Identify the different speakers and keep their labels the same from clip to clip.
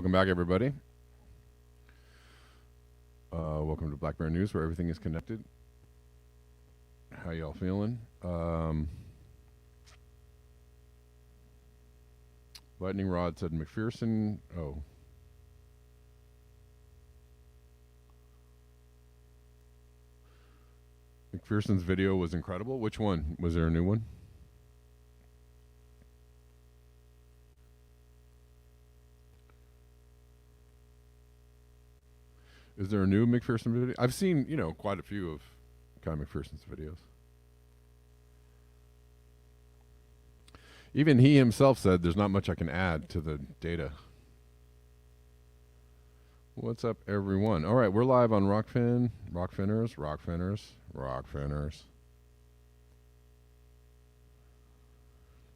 Speaker 1: Welcome back, everybody. Welcome to Black Bear News, where everything is connected. How y'all feeling? Lightning Rod said McPherson. Oh, McPherson's video was incredible. Which one? Was there a new one? Is there a new McPherson video? I've seen, quite a few of Guy McPherson's videos. Even he himself said there's not much I can add to the data. What's up, everyone? All right, we're live on Rockfin, Rockfinners.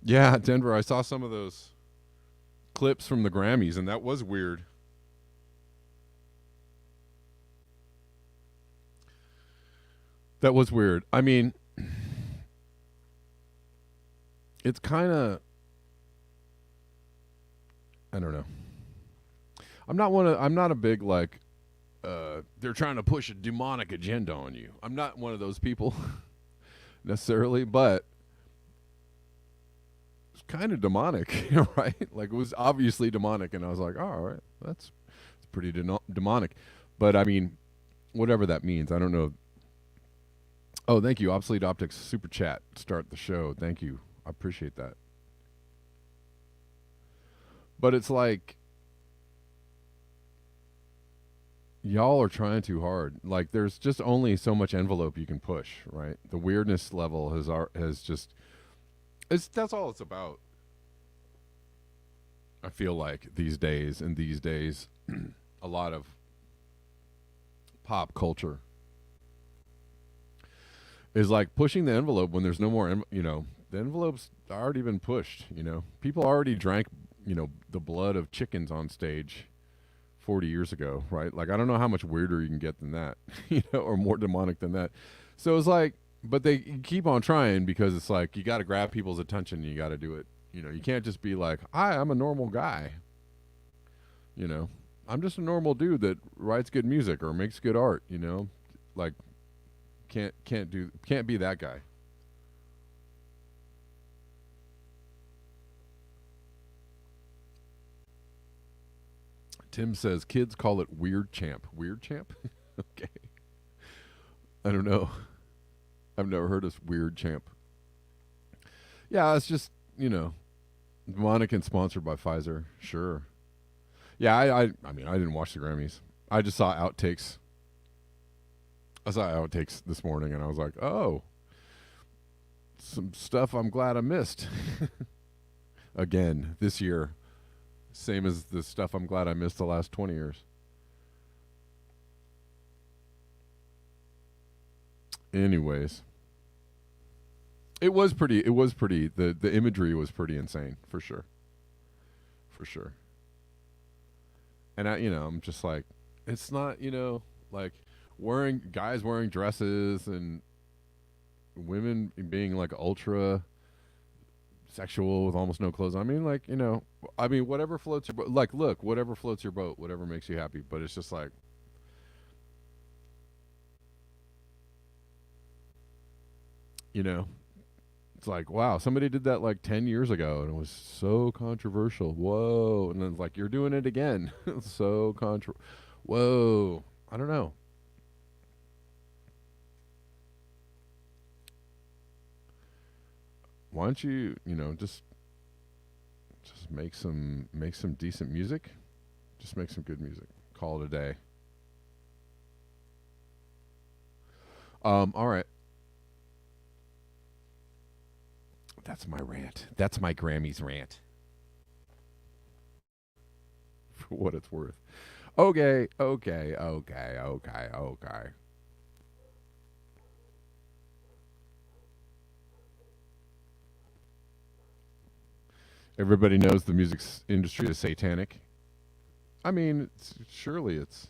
Speaker 1: Yeah, Denver. I saw some of those clips from the Grammys, and that was weird. That was weird. I mean, it's kind of, I don't know. I'm not a big like they're trying to push a demonic agenda on you. I'm not one of those people necessarily, but it's kind of demonic, right? Like, it was obviously demonic, and I was like, oh, all right, it's pretty demonic. But I mean, whatever that means, I don't know. Oh, thank you, Obsolete Optics super chat. Start the show. Thank you. I appreciate that. But it's like, y'all are trying too hard. Like, there's just only so much envelope you can push, right? The weirdness level has just that's all it's about. I feel like these days, a lot of pop culture is like pushing the envelope when there's no more, the envelope's already been pushed, People already drank, the blood of chickens on stage 40 years ago, right? Like, I don't know how much weirder you can get than that, or more demonic than that. So it's like, but they keep on trying because it's like, you got to grab people's attention and you got to do it. You can't just be like, hi, I'm a normal guy. I'm just a normal dude that writes good music or makes good art, like, can't be that guy. Tim says kids call it weird champ. Weird champ? Okay. I don't know. I've never heard of weird champ. Yeah, it's just, demonic and sponsored by Pfizer. Sure. Yeah, I mean, I didn't watch the Grammys. I just saw outtakes. I saw outtakes this morning, and I was like, oh, some stuff I'm glad I missed. Again, this year. Same as the stuff I'm glad I missed the last 20 years. Anyways. It was pretty, the imagery was pretty insane, for sure. For sure. And I'm just like, it's not, like guys wearing dresses and women being like ultra sexual with almost no clothes. I mean, like, whatever floats your boat. Like, look, whatever floats your boat, whatever makes you happy. But it's just like, it's like, wow, somebody did that like 10 years ago and it was so controversial. Whoa. And then it's like, you're doing it again. So whoa. I don't know. Why don't you, just make some decent music. Just make some good music. Call it a day. All right. That's my rant. That's my Grammys rant. For what it's worth. Okay. Everybody knows the music industry is satanic. I mean, surely it's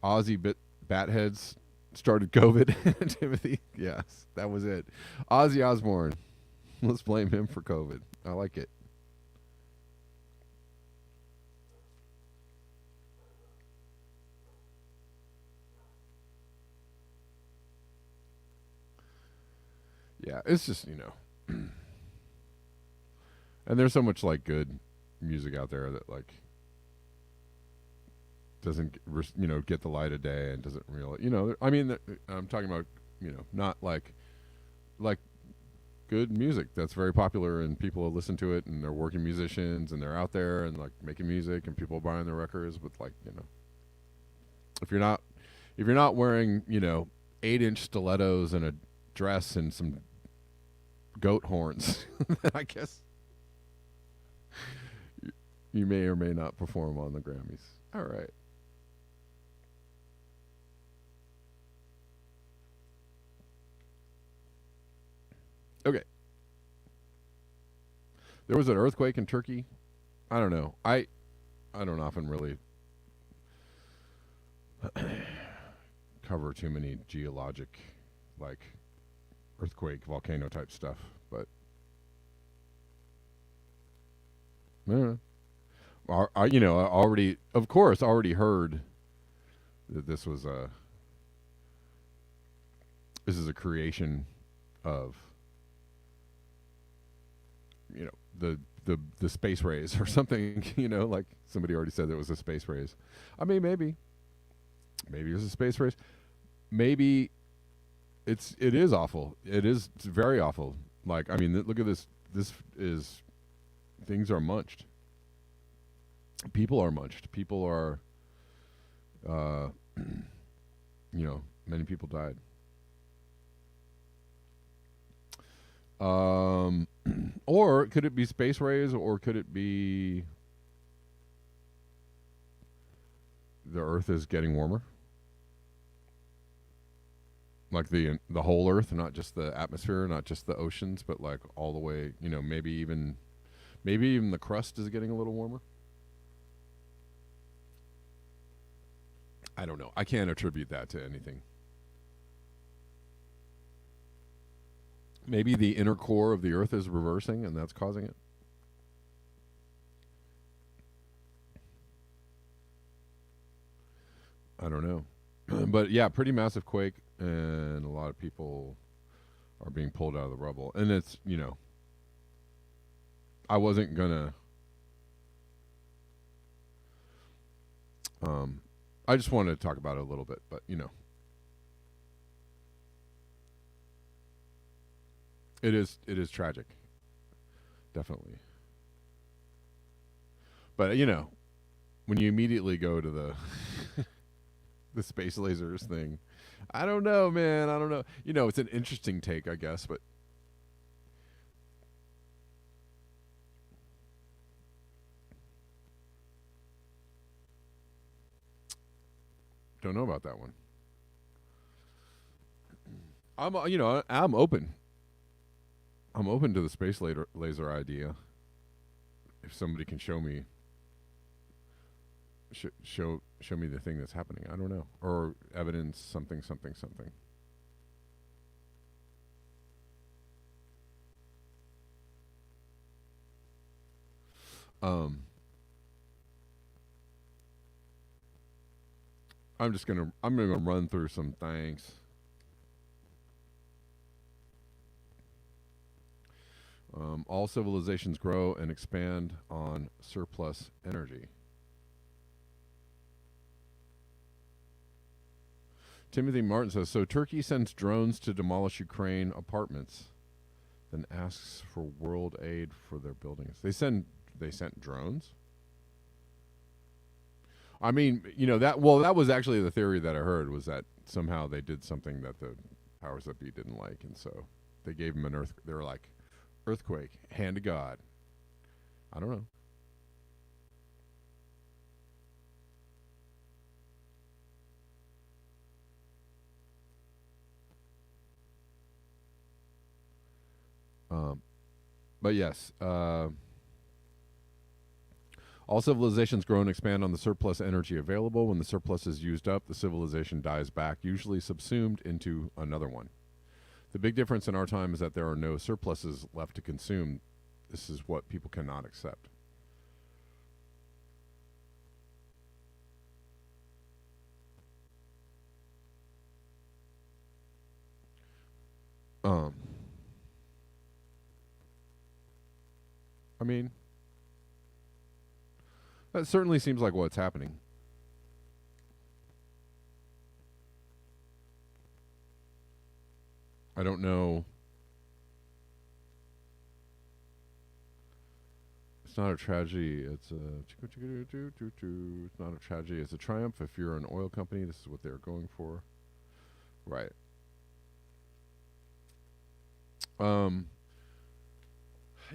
Speaker 1: Ozzy Batheads started COVID. Timothy, yes, that was it. Ozzy Osbourne. Let's blame him for COVID. I like it. Yeah, it's just and there's so much like good music out there that like doesn't get the light of day and doesn't really I mean I'm talking about not like good music that's very popular and people listen to it and they're working musicians and they're out there and like making music and people buying their records with like if you're not wearing 8-inch stilettos and a dress and some goat horns then I guess you may or may not perform on the Grammys. All right. Okay. There was an earthquake in Turkey. I don't know. I don't often really cover too many geologic, like earthquake, volcano type stuff, but I already, of course, already heard that this is a creation of the space rays or something. Like somebody already said that it was a space rays. I mean, maybe it was a space race. Maybe it is awful. It's very awful. Like, I mean, look at this. This is things are munched. People are munched. People are, many people died. Or could it be space rays, or could it be the Earth is getting warmer? Like the whole Earth, not just the atmosphere, not just the oceans, but like all the way. Maybe even the crust is getting a little warmer. I don't know. I can't attribute that to anything. Maybe the inner core of the Earth is reversing, and that's causing it. I don't know. But yeah, pretty massive quake, and a lot of people are being pulled out of the rubble. And it's, I wasn't gonna. I just wanted to talk about it a little bit, but it is tragic, definitely. But when you immediately go to the the space lasers thing, I don't know, man. I don't know. It's an interesting take, I guess, but don't know about that one. I'm open. I'm open to the space laser idea. If somebody can show me show me the thing that's happening, I don't know, or evidence something something something. Um, I'm gonna run through some things. All civilizations grow and expand on surplus energy. Timothy Martin says, so Turkey sends drones to demolish Ukraine apartments, then asks for world aid for their buildings. They sent drones? I mean, that was actually the theory that I heard, was that somehow they did something that the powers that be didn't like, and so they gave them they were like, earthquake, hand of God. I don't know. But yes, all civilizations grow and expand on the surplus energy available. When the surplus is used up, the civilization dies back, usually subsumed into another one. The big difference in our time is that there are no surpluses left to consume. This is what people cannot accept. Um, I mean, that certainly seems like what's happening. I don't know. It's not a tragedy. It's not a tragedy. It's a triumph. If you're an oil company, this is what they're going for. Right. Um.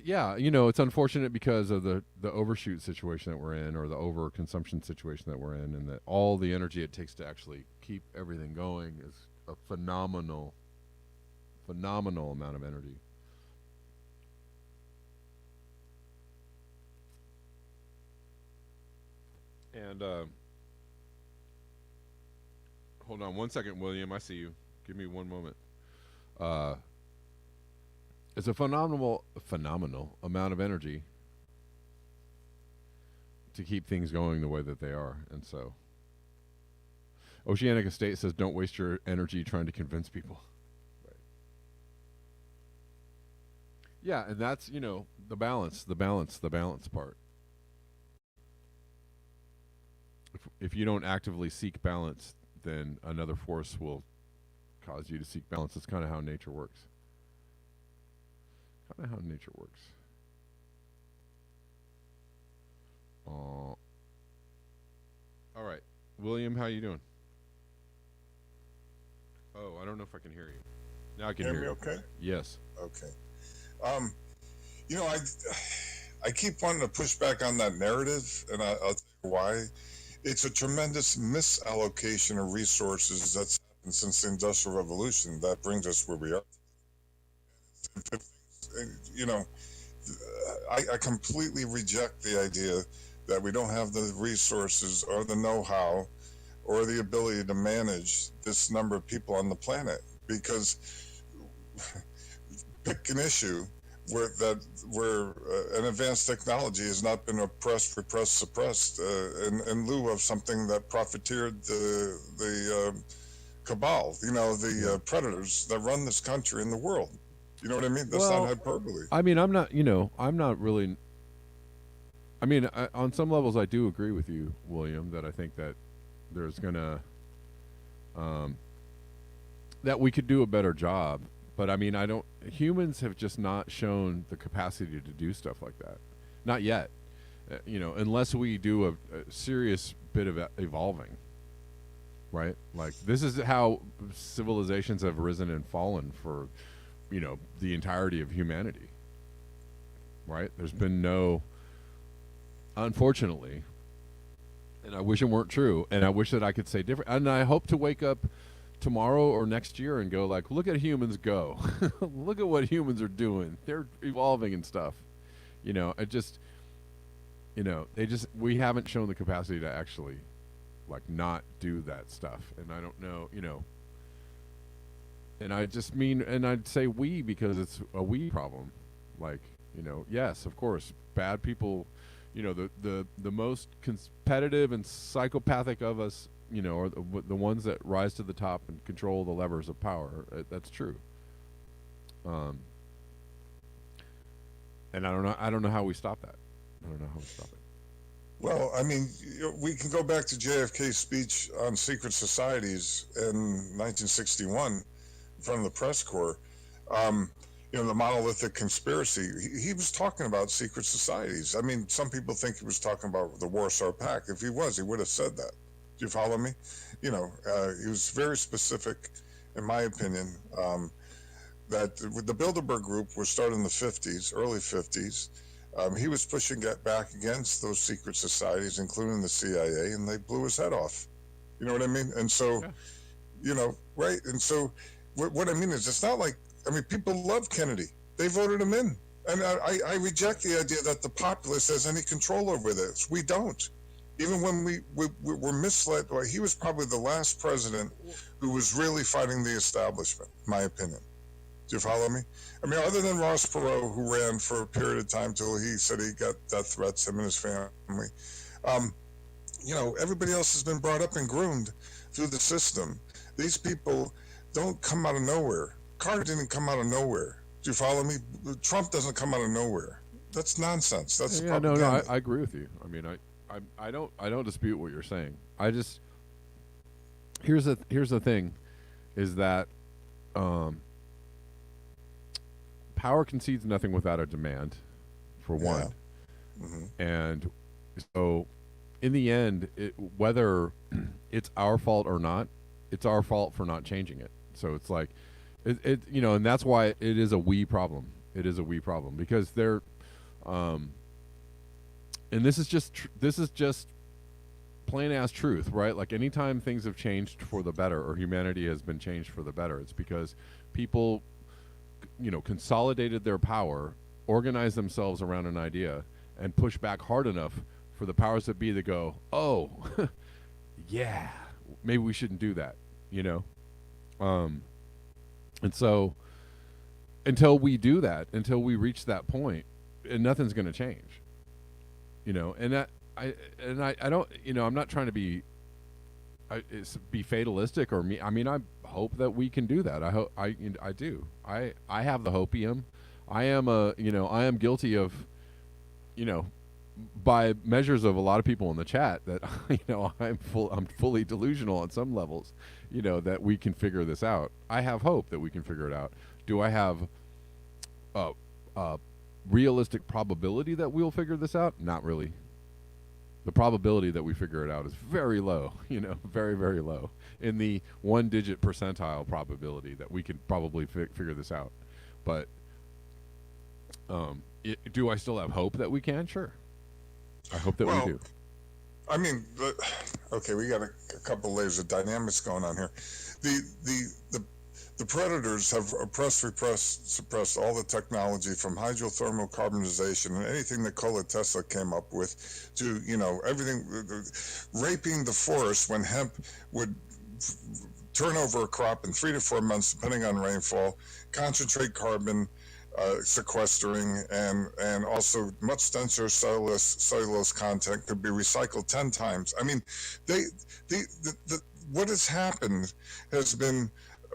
Speaker 1: Yeah, it's unfortunate because of the overshoot situation that we're in, or the overconsumption situation that we're in, and that all the energy it takes to actually keep everything going is a phenomenal amount of energy. And hold on one second, William. I see you. Give me one moment. Uh, it's a phenomenal amount of energy to keep things going the way that they are, and so Oceanic Estate says, "Don't waste your energy trying to convince people." Right. Yeah, and that's the balance part. If you don't actively seek balance, then another force will cause you to seek balance. It's kind of how nature works. Kind of how nature works. All right, William, how you doing? Oh, I don't know if I can hear you. Now I can
Speaker 2: Hear
Speaker 1: hear
Speaker 2: me
Speaker 1: you.
Speaker 2: okay?
Speaker 1: Yes.
Speaker 2: Okay. Um, I keep wanting to push back on that narrative, and I'll tell you why. It's a tremendous misallocation of resources that's happened since the Industrial Revolution that brings us where we are. You know, I completely reject the idea that we don't have the resources or the know-how or the ability to manage this number of people on the planet, because pick an issue where an advanced technology has not been oppressed, repressed, suppressed in lieu of something that profiteered the cabal, the
Speaker 1: Yeah.
Speaker 2: predators that run this country and the world. You know what I mean? That's not
Speaker 1: Well,
Speaker 2: hyperbole.
Speaker 1: I mean, I'm not really. I mean, on some levels, I do agree with you, William, that I think that there's gonna um, that we could do a better job. But I mean, I don't. Humans have just not shown the capacity to do stuff like that. Not yet. Unless we do a serious bit of evolving, right? Like this is how civilizations have risen and fallen for, the entirety of humanity, right? There's been no, unfortunately, and I wish it weren't true, and I wish that I could say different. And I hope to wake up tomorrow or next year and go like, look at humans go, look at what humans are doing. They're evolving and stuff. It just, we haven't shown the capacity to actually, like, not do that stuff. And I don't know, and I just mean, and I'd say we because it's a we problem. Like, yes, of course, bad people, the most competitive and psychopathic of us, are the ones that rise to the top and control the levers of power. That's true. Um, and I don't know how we stop that. I don't know how we stop it.
Speaker 2: Well, I mean, we can go back to JFK's speech on secret societies in 1961 in front of the press corps. Um, the monolithic conspiracy. He was talking about secret societies. I mean, some people think he was talking about the Warsaw Pact. If he was, he would have said that. Do you follow me? He was very specific, in my opinion, that the Bilderberg Group was started in the 50s, early 50s. He was pushing back against those secret societies, including the CIA, and they blew his head off. You know what I mean? And so,
Speaker 1: Yeah.
Speaker 2: right? And so, what I mean is, it's not like, I mean, people love Kennedy. They voted him in. And I reject the idea that the populace has any control over this. We don't. Even when we were misled, well, he was probably the last president who was really fighting the establishment, in my opinion. Do you follow me? I mean, other than Ross Perot, who ran for a period of time till he said he got death threats, him and his family. Um, everybody else has been brought up and groomed through the system. These people don't come out of nowhere. Carter didn't come out of nowhere. Do you follow me? Trump doesn't come out of nowhere. that's nonsense. That's
Speaker 1: Yeah, no, no,
Speaker 2: propaganda.
Speaker 1: I agree with you. I mean, I don't dispute what you're saying. I just here's the thing, is that um, power concedes nothing without a demand, for
Speaker 2: Yeah.
Speaker 1: one,
Speaker 2: Hmm.
Speaker 1: and so in the end, whether it's our fault or not, it's our fault for not changing it. So it's like, and that's why it is a we problem. It is a we problem because um, and this is just plain ass truth, right? Like anytime things have changed for the better or humanity has been changed for the better, it's because people, consolidated their power, organized themselves around an idea, and pushed back hard enough for the powers that be to go, oh, yeah, maybe we shouldn't do that, you know? Um, and so until we do that, until we reach that point, and nothing's going to change, and I don't, I'm not trying to be fatalistic or me. I mean, I hope that we can do that. I do. I have the hopium. I am I am guilty of, you know, by measures of a lot of people in the chat that I'm fully delusional on some levels, that we can figure this out. I have hope that we can figure it out. Do I have a, a realistic probability that we'll figure this out? Not really. The probability that we figure it out is very low, very, very low, in the 1-digit percentile probability that we can probably figure this out. But do I still have hope that we can? Sure. I hope that we
Speaker 2: Well,
Speaker 1: do.
Speaker 2: I mean, okay, we got a couple layers of dynamics going on here. The the the the predators have oppressed, repressed, suppressed all the technology from hydrothermal carbonization and anything that Nikola Tesla came up with to, everything, raping the forest when hemp would turn over a crop in 3 to 4 months, depending on rainfall, concentrate carbon, sequestering, and also much denser cellulose content could be recycled 10 times. I mean, they what has happened has been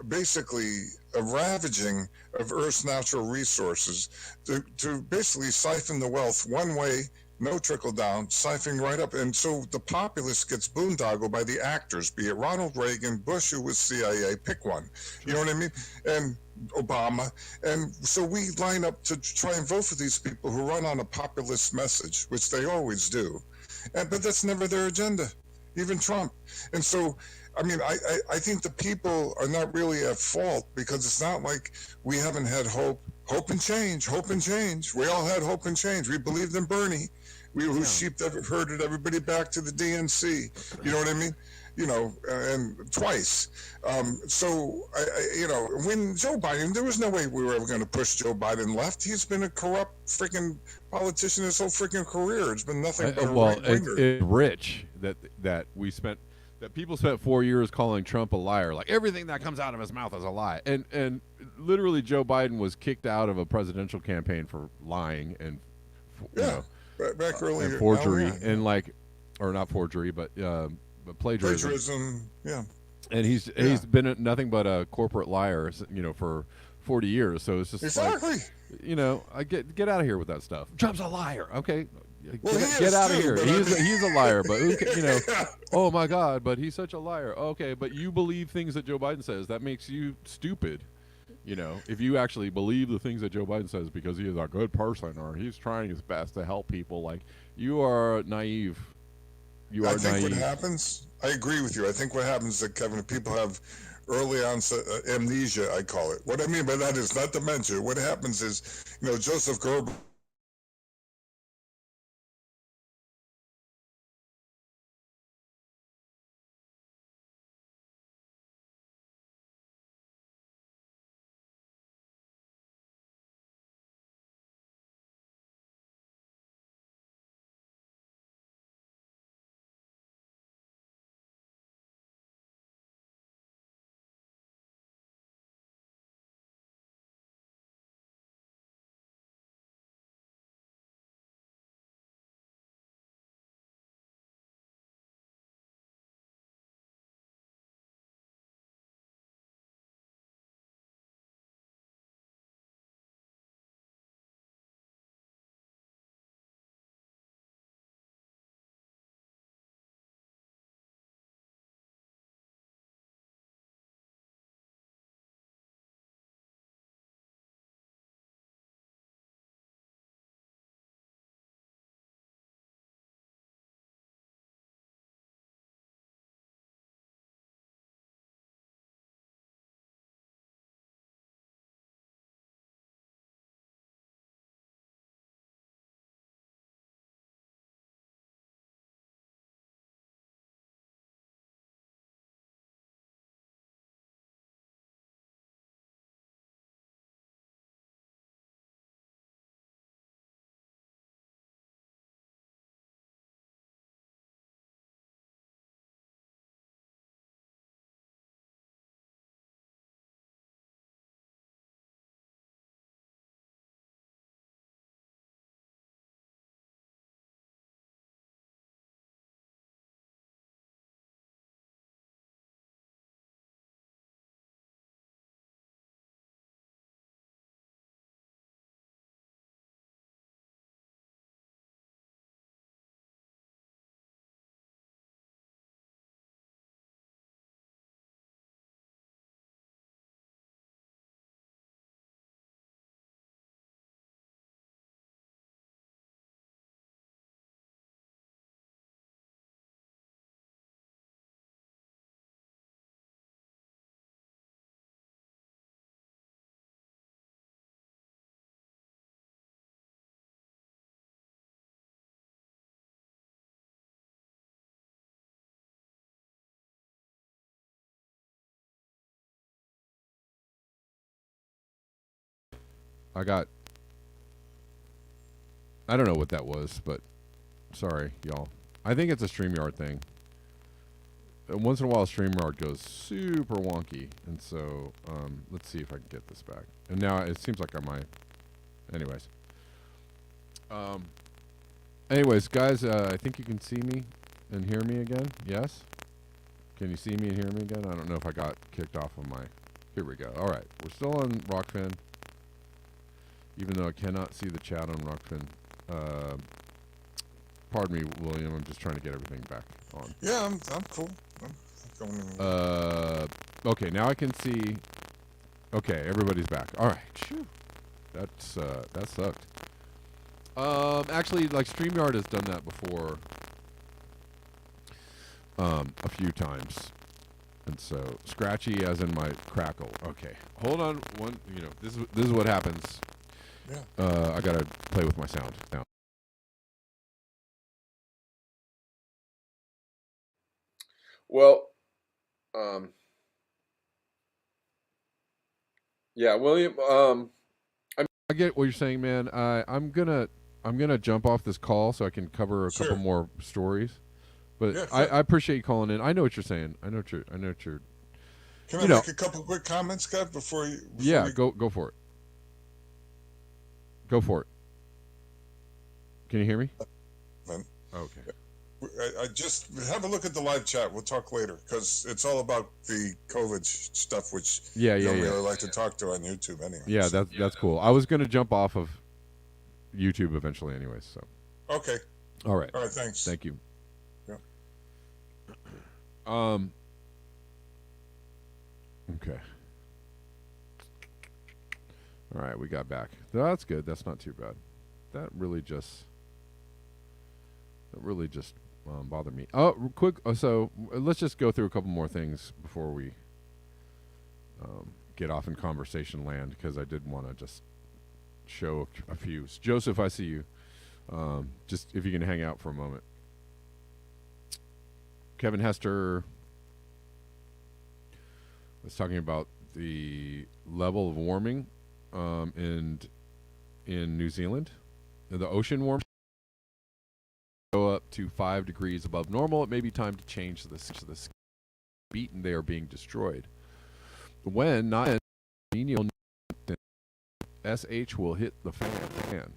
Speaker 2: basically a ravaging of Earth's natural resources to basically siphon the wealth one way, no trickle down, siphoning right up. And so the populace gets boondoggled by the actors, be it Ronald Reagan, Bush, who was CIA, pick one. You know what I mean? And Obama. And so we line up to try and vote for these people who run on a populist message, which they always do. But that's never their agenda, even Trump. And so, I mean, I think the people are not really at fault because it's not like we haven't had hope. Hope and change, hope and change. We all had hope and change. We believed in Bernie. We who sheep herded everybody back to the DNC. You know what I mean? And twice. So, when Joe Biden, there was no way we were ever going to push Joe Biden left. He's been a corrupt freaking politician his whole freaking career. It's been nothing but a right winger.
Speaker 1: It's rich that people spent 4 years calling Trump a liar. Like everything that comes out of his mouth is a lie. And literally Joe Biden was kicked out of a presidential campaign for lying and,
Speaker 2: back earlier,
Speaker 1: and forgery and or not forgery, but plagiarism.
Speaker 2: Yeah.
Speaker 1: And he's been nothing but a corporate liar, for 40 years. So it's just
Speaker 2: exactly.
Speaker 1: I get out of here with that stuff. Trump's a liar. Okay.
Speaker 2: Well,
Speaker 1: get out of here. He's a liar, but
Speaker 2: yeah.
Speaker 1: oh my God, but he's such a liar. Okay, but you believe things that Joe Biden says. That makes you stupid. If you actually believe the things that Joe Biden says because he is a good person or he's trying his best to help people, like you are naive.
Speaker 2: I think what happens, I agree with you. I think what happens is that, Kevin, people have early onset amnesia, I call it. What I mean by that is not dementia. What happens is, Joseph Goebbels
Speaker 1: I got. I don't know what that was, but sorry, y'all. I think it's a StreamYard thing. Once in a while, StreamYard goes super wonky, and so let's see if I can get this back. And now it seems like I might. Anyways. Um. Anyways, guys, I think you can see me and hear me again. Yes. Can you see me and hear me again? I don't know if I got kicked off of my. Here we go. All right, we're still on Rockfin, even though I cannot see the chat on Rockfin. Pardon me, William. I'm just trying to get everything back on.
Speaker 2: Yeah, I'm cool. I'm going.
Speaker 1: Okay, now I can see. Okay, everybody's back. All right. Phew. That's that sucked. Actually, like StreamYard has done that before. A few times. And so scratchy as in my crackle. Okay. Hold on one, this is what happens.
Speaker 2: Yeah.
Speaker 1: I got to play with my sound now. Well, yeah, William, I get what you're saying, man. I'm going to jump off this call so I can cover a couple more stories. But
Speaker 2: Yeah,
Speaker 1: I appreciate you calling in. I know what you're saying. I know what you're.
Speaker 2: Can I make a couple quick comments, Scott, before you?
Speaker 1: Yeah, go for it. Go for it. Can you hear me? Okay.
Speaker 2: I just have a look at the live chat. We'll talk later because it's all about the COVID stuff, which you don't really like to talk to on YouTube anyway.
Speaker 1: Yeah,
Speaker 2: so.
Speaker 1: that's cool. I was going to jump off of YouTube eventually, anyways. So.
Speaker 2: Okay.
Speaker 1: All right.
Speaker 2: All right. Thanks.
Speaker 1: Thank you.
Speaker 2: Yeah.
Speaker 1: Okay. All right, we got back. That's good. That's not too bad. That really just bothered me. Oh, quick. So let's just go through a couple more things before we get off in conversation land, because I did want to just show a few. Joseph, I see you. Just if you can hang out for a moment. Kevin Hester was talking about the level of warming in New Zealand. The ocean warming go up to 5 degrees above normal. It may be time to change this. Beaten, they are being destroyed. When not menial, SH will hit the fan.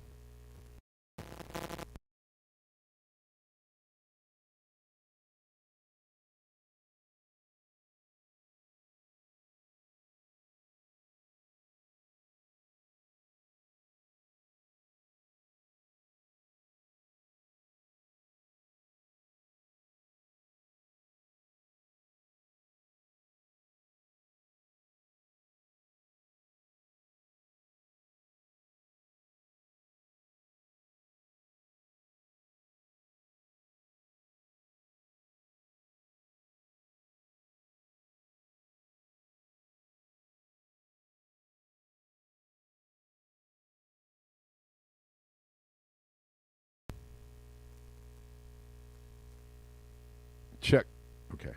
Speaker 1: Check. Okay.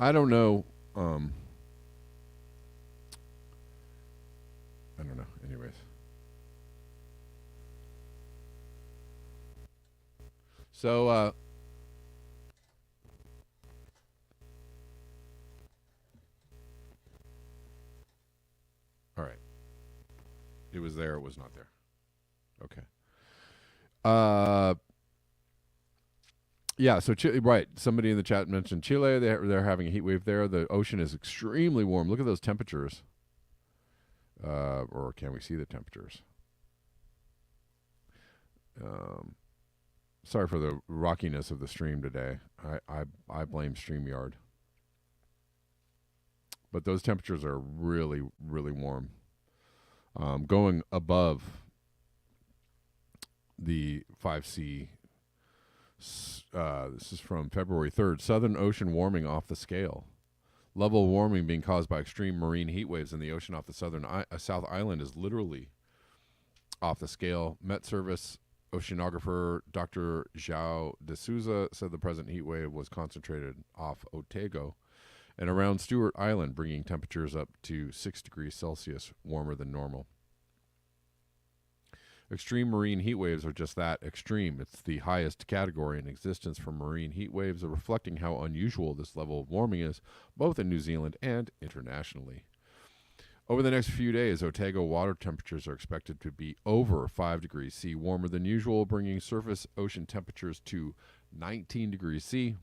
Speaker 1: I don't know. I don't know. Anyways. So, all right. It was there. It was not there. Okay. Yeah. So, right. Somebody in the chat mentioned Chile. They're having a heat wave there. The ocean is extremely warm. Look at those temperatures. Or can we see the temperatures? Sorry for the rockiness of the stream today. I blame StreamYard. But those temperatures are really, really warm. Going above the 5C. This is from February 3rd. Southern ocean warming off the scale. Level of warming being caused by extreme marine heat waves in the ocean off the South Island is literally off the scale. Met Service oceanographer Dr. João de Souza said the present heat wave was concentrated off Otago and around Stewart Island, bringing temperatures up to 6 degrees Celsius warmer than normal. Extreme marine heat waves are just that, extreme. It's the highest category in existence for marine heat waves, reflecting how unusual this level of warming is, both in New Zealand and internationally. Over the next few days, Otago water temperatures are expected to be over 5 degrees C warmer than usual, bringing surface ocean temperatures to 19 degrees C.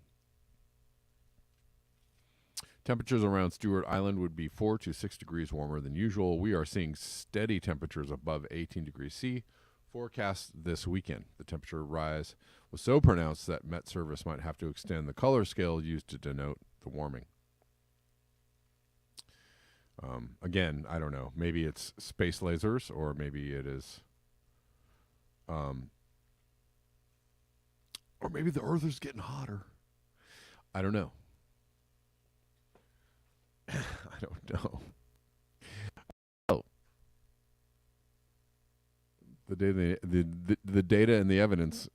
Speaker 1: Temperatures around Stewart Island would be 4 to 6 degrees warmer than usual. We are seeing steady temperatures above 18 degrees C forecast this weekend. The temperature rise was so pronounced that Met Service might have to extend the color scale used to denote the warming. Again, I don't know. Maybe it's space lasers, or maybe it is, or maybe the Earth is getting hotter. I don't know. I don't know. Oh, the data and the evidence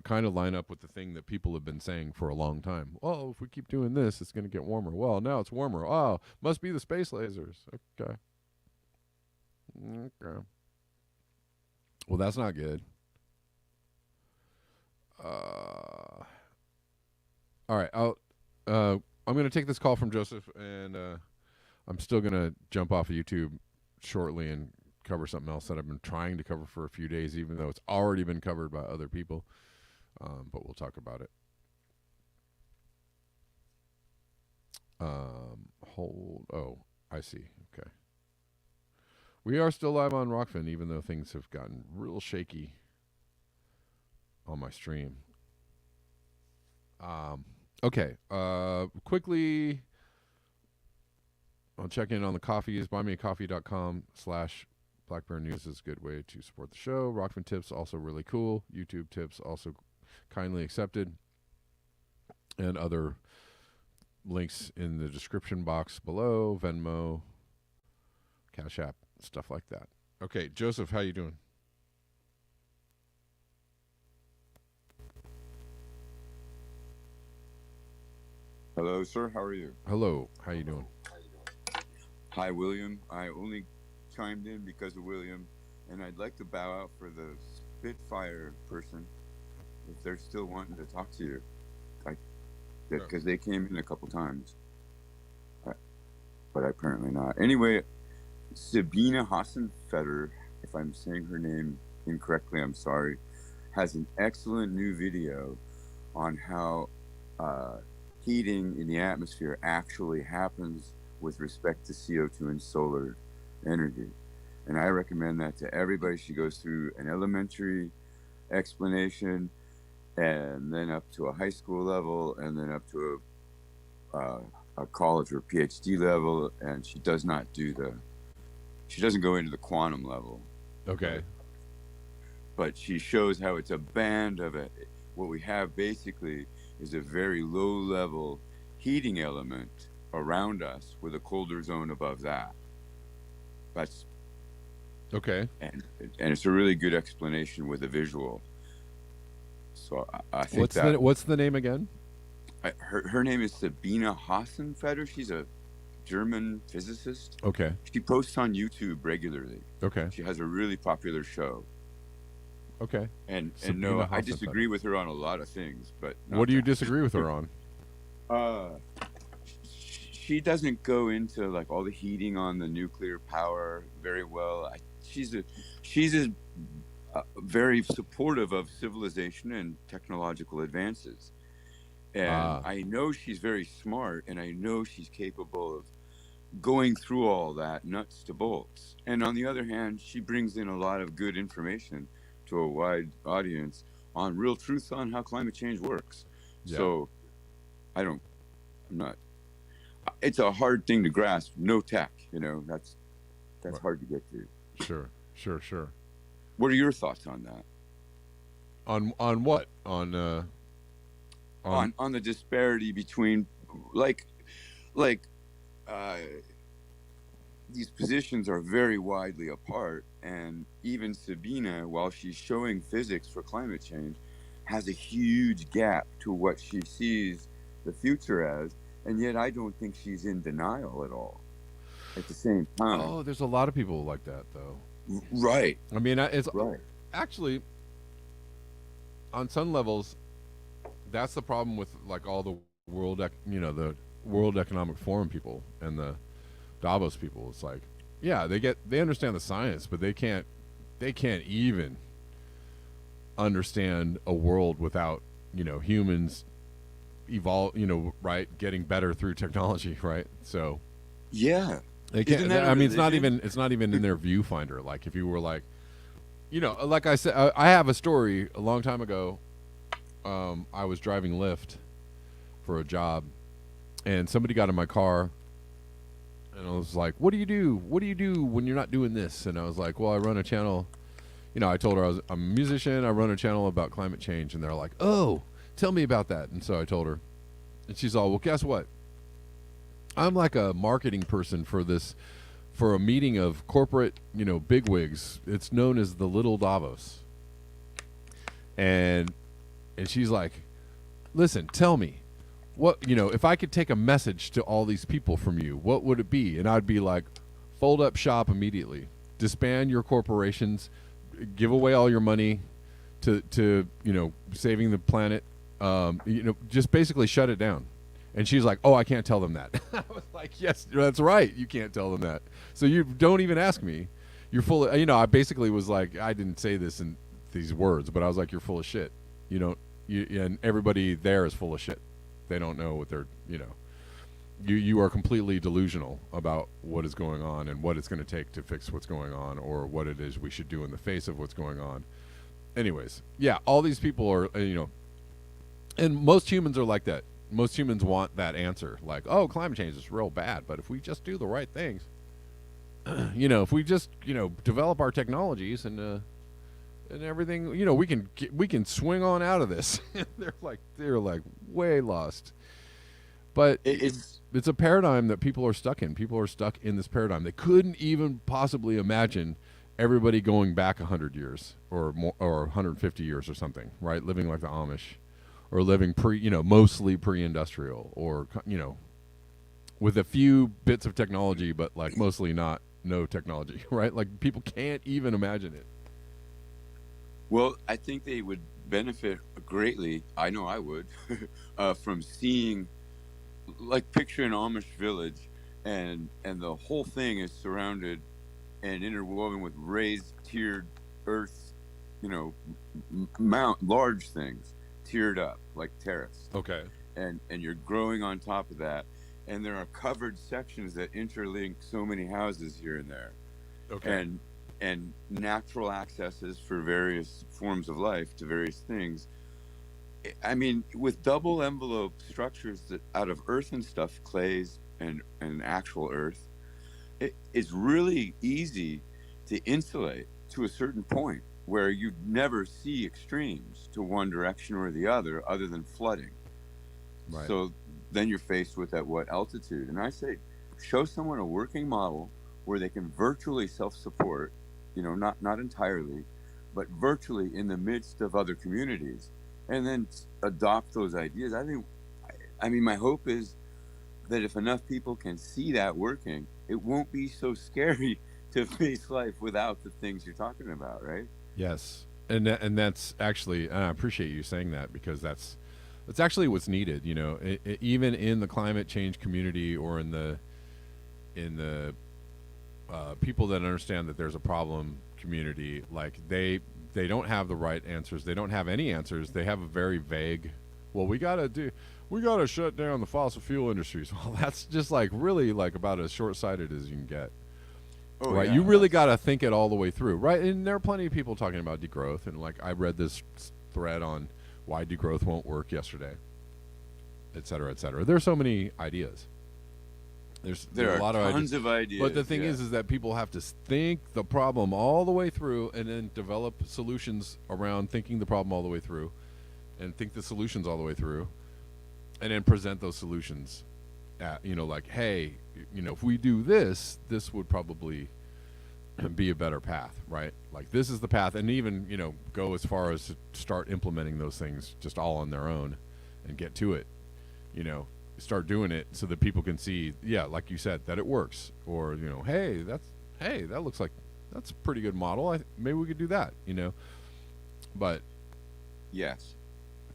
Speaker 1: kind of line up with the thing that people have been saying for a long time. Oh, if we keep doing this, it's going to get warmer. Well, now it's warmer. Oh, must be the space lasers. Okay. Well, that's not good. All right. I'm going to take this call from Joseph, and I'm still going to jump off of YouTube shortly and cover something else that I've been trying to cover for a few days, even though it's already been covered by other people. But we'll talk about it. Oh, I see. Okay. We are still live on Rockfin, even though things have gotten real shaky on my stream. Okay. Quickly, I'll check in on the coffees. buymeacoffee.com/Black Bear News is a good way to support the show. Rockfin tips also really cool. YouTube tips also kindly accepted. And other links in the description box below. Venmo, Cash App, stuff like that. Okay, Joseph, how you doing?
Speaker 3: Hello, sir. How are you?
Speaker 1: Hello. How you doing?
Speaker 3: Hi, William. I only chimed in because of William, and I'd like to bow out for the Spitfire person if they're still wanting to talk to you, because they came in a couple times, but apparently not. Anyway, Sabina Hassenfeder, if I'm saying her name incorrectly, I'm sorry, has an excellent new video on how heating in the atmosphere actually happens with respect to CO2 and solar energy. And I recommend that to everybody. She goes through an elementary explanation, and then up to a high school level, and then up to a college or PhD level. And she does not she doesn't go into the quantum level.
Speaker 1: Okay.
Speaker 3: But she shows how it's a band of it. What we have basically is a very low level heating element around us with a colder zone above that. That's
Speaker 1: okay.
Speaker 3: And it's a really good explanation with a visual. So I think
Speaker 1: what's the name again?
Speaker 3: Her name is Sabina Hassenfeder. She's a German physicist.
Speaker 1: Okay.
Speaker 3: She posts on YouTube regularly.
Speaker 1: Okay.
Speaker 3: She has a really popular show.
Speaker 1: Okay.
Speaker 3: And no, I disagree with her on a lot of things, but
Speaker 1: what do you disagree with her on?
Speaker 3: She doesn't go into like all the heating on the nuclear power very well. She's very supportive of civilization and technological advances. And I know she's very smart, and I know she's capable of going through all that nuts to bolts. And on the other hand, she brings in a lot of good information to a wide audience on real truth on how climate change works. Yeah. So it's a hard thing to grasp. No tech, that's right. Hard to get to.
Speaker 1: Sure.
Speaker 3: What are your thoughts on that?
Speaker 1: On what? On
Speaker 3: the disparity between these positions are very widely apart, and even Sabina, while she's showing physics for climate change, has a huge gap to what she sees the future as, and yet I don't think she's in denial at all at the same time.
Speaker 1: Oh, there's a lot of people like that, though.
Speaker 3: Right.
Speaker 1: I mean, it's
Speaker 3: right.
Speaker 1: actually, on some levels, that's the problem with like all the the World Economic Forum people and the Davos people. It's like, yeah, they understand the science, but they can't even understand a world without humans evolve, right, getting better through technology, right? So
Speaker 3: Yeah.
Speaker 1: they
Speaker 3: Isn't
Speaker 1: can't.
Speaker 3: that a
Speaker 1: I mean,
Speaker 3: religion?
Speaker 1: it's not even in their viewfinder. Like if you were like, like I said, I have a story a long time ago. I was driving Lyft for a job, and somebody got in my car, and I was like, "What do you do? What do you do when you're not doing this?" And I was like, "Well, I run a channel." I told her I'm a musician. I run a channel about climate change, and they're like, "Oh, tell me about that." And so I told her, and she's all, "Well, guess what? I'm like a marketing person for a meeting of corporate, bigwigs. It's known as the Little Davos." And she's like, "Listen, tell me, what if I could take a message to all these people from you, what would it be?" And I'd be like, "Fold up shop immediately, disband your corporations, give away all your money to saving the planet, just basically shut it down." And she's like, "Oh, I can't tell them that." I was like, "Yes, that's right. You can't tell them that. So you don't even ask me. You're full of," I basically was like, I didn't say this in these words, but I was like, "You're full of shit. You don't, and everybody there is full of shit. They don't know what they're, you are completely delusional about what is going on and what it's going to take to fix what's going on, or what it is we should do in the face of what's going on." Anyways, yeah, all these people are, and most humans are like that. Most humans want that answer, like, "Oh, climate change is real bad, but if we just do the right things, if we just, develop our technologies and everything, we can swing on out of this." they're like way lost. But
Speaker 3: It's
Speaker 1: it's a paradigm that people are stuck in. People are stuck in this paradigm. They couldn't even possibly imagine everybody going back 100 years or more, or 150 years or something, right? Living like the Amish, or living mostly pre-industrial, or with a few bits of technology, but like mostly no technology, right? Like people can't even imagine it.
Speaker 3: Well, I think they would benefit greatly. I know I would from seeing, like, picture an Amish village, and the whole thing is surrounded and interwoven with raised, tiered earth, mount large things, tiered up like terrace,
Speaker 1: Okay.
Speaker 3: and you're growing on top of that, and there are covered sections that interlink so many houses here and there,
Speaker 1: Okay.
Speaker 3: and natural accesses for various forms of life to various things. I mean, with double envelope structures that out of earth and stuff, clays and actual earth, it's really easy to insulate to a certain point where you'd never see extremes to one direction or the other than flooding.
Speaker 1: Right.
Speaker 3: So then you're faced with at what altitude? And I say, show someone a working model where they can virtually self-support, not entirely, but virtually in the midst of other communities, and then adopt those ideas. I mean, my hope is that if enough people can see that working, it won't be so scary to face life without the things you're talking about, right?
Speaker 1: Yes, and that's actually, and I appreciate you saying that, because that's actually what's needed. Even in the climate change community, or in the people that understand that there's a problem community, like they don't have the right answers. They don't have any answers. They have a very vague, "Well, we gotta shut down the fossil fuel industries." Well, that's just like really like about as short-sighted as you can get.
Speaker 3: Oh
Speaker 1: Right,
Speaker 3: yeah,
Speaker 1: you really got to think it all the way through, right? And there are plenty of people talking about degrowth, and like I read this thread on why degrowth won't work yesterday, et cetera, et cetera. There's so many ideas. There's
Speaker 3: there
Speaker 1: a
Speaker 3: are
Speaker 1: lot of ideas.
Speaker 3: tons of ideas.
Speaker 1: But the thing
Speaker 3: yeah.
Speaker 1: is that people have to think the problem all the way through, and then develop solutions around thinking the problem all the way through, and think the solutions all the way through, and then present those solutions at, like, hey, if we do this, this would probably be a better path, right? Like this is the path, and even, go as far as to start implementing those things just all on their own and get to it, start doing it so that people can see, yeah, like you said, that it works, or, hey, that looks like that's a pretty good model. Maybe we could do that, But
Speaker 3: Yes.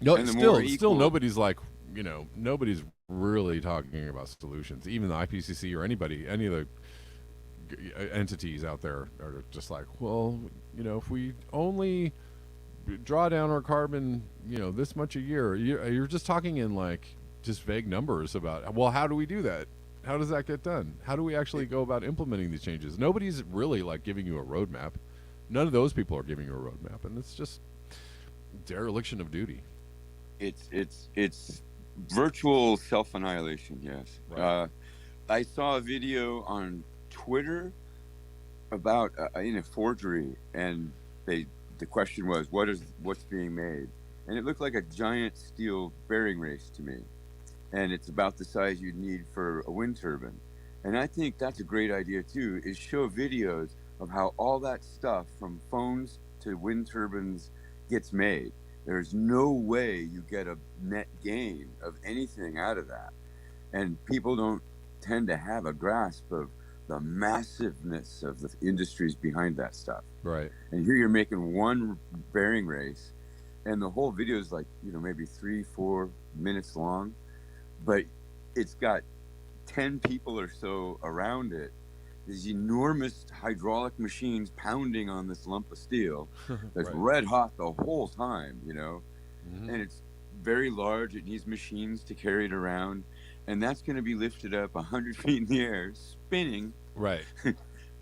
Speaker 1: no,
Speaker 3: And the more
Speaker 1: still
Speaker 3: equal-
Speaker 1: nobody's like, nobody's really talking about solutions. Even the IPCC or anybody, any of the entities out there are just like, well, if we only draw down our carbon, this much a year, you're just talking in like just vague numbers about, well, how do we do that? How does that get done? How do we actually go about implementing these changes? Nobody's really like giving you a roadmap. None of those people are giving you a roadmap, and it's just dereliction of duty.
Speaker 3: It's virtual self annihilation. Yes.
Speaker 1: Right.
Speaker 3: I saw a video on Twitter about a forgery, and the question was, what's being made, and it looked like a giant steel bearing race to me, and it's about the size you'd need for a wind turbine. And I think that's a great idea too, is show videos of how all that stuff from phones to wind turbines gets made. There's no way you get a net gain of anything out of that. And people don't tend to have a grasp of the massiveness of the industries behind that stuff.
Speaker 1: Right.
Speaker 3: And here you're making one bearing race, and the whole video is like, maybe 3-4 minutes long, but it's got 10 people or so around it. These enormous hydraulic machines pounding on this lump of steel that's
Speaker 1: Right.
Speaker 3: red hot the whole time,
Speaker 1: Mhm.
Speaker 3: and it's very large. It needs machines to carry it around, and that's going to be lifted up 100 feet in the air, spinning.
Speaker 1: Right.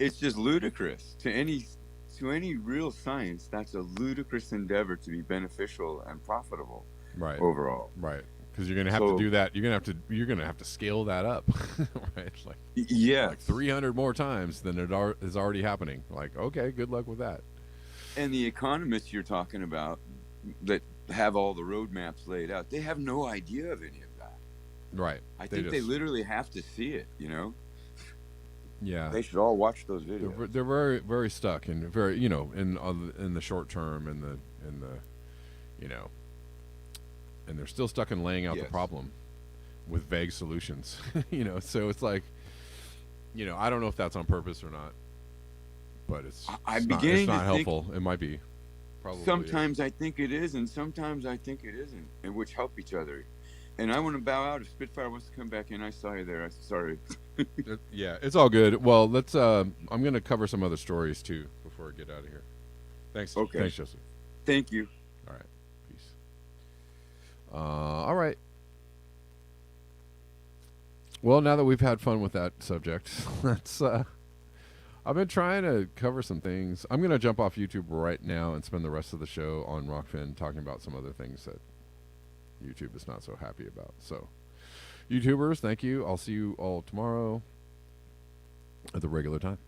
Speaker 3: It's just ludicrous to any real science. That's a ludicrous endeavor to be beneficial and profitable
Speaker 1: Right.
Speaker 3: overall.
Speaker 1: Right. Because you're gonna have to do that. You're gonna have to scale that up, right?
Speaker 3: Yeah.
Speaker 1: Like 300 more times than it is already happening. Like, okay, good luck with that.
Speaker 3: And the economists you're talking about that have all the roadmaps laid out, they have no idea of any of that.
Speaker 1: Right.
Speaker 3: I think they literally have to see it.
Speaker 1: Yeah.
Speaker 3: They should all watch those videos.
Speaker 1: They're very, very stuck and very, in the short term and and they're still stuck in laying out the
Speaker 3: Yes.
Speaker 1: problem with vague solutions. So it's like, I don't know if that's on purpose or not, but
Speaker 3: I'm
Speaker 1: it's
Speaker 3: beginning
Speaker 1: not
Speaker 3: to think
Speaker 1: helpful. It might be. Probably.
Speaker 3: sometimes I think it is, and sometimes I think it isn't, and which help each other. And I want to bow out. If Spitfire wants to come back in, I saw you there. I'm sorry.
Speaker 1: Yeah, it's all good. Well, let's. I'm gonna cover some other stories too before I get out of here. Thanks.
Speaker 3: Okay.
Speaker 1: Thanks, Joseph.
Speaker 3: Thank you.
Speaker 1: All right. Peace. All right. Well, now that we've had fun with that subject, let's. I've been trying to cover some things. I'm gonna jump off YouTube right now and spend the rest of the show on Rockfin talking about some other things that YouTube is not so happy about. So, YouTubers, thank you. I'll see you all tomorrow at the regular time.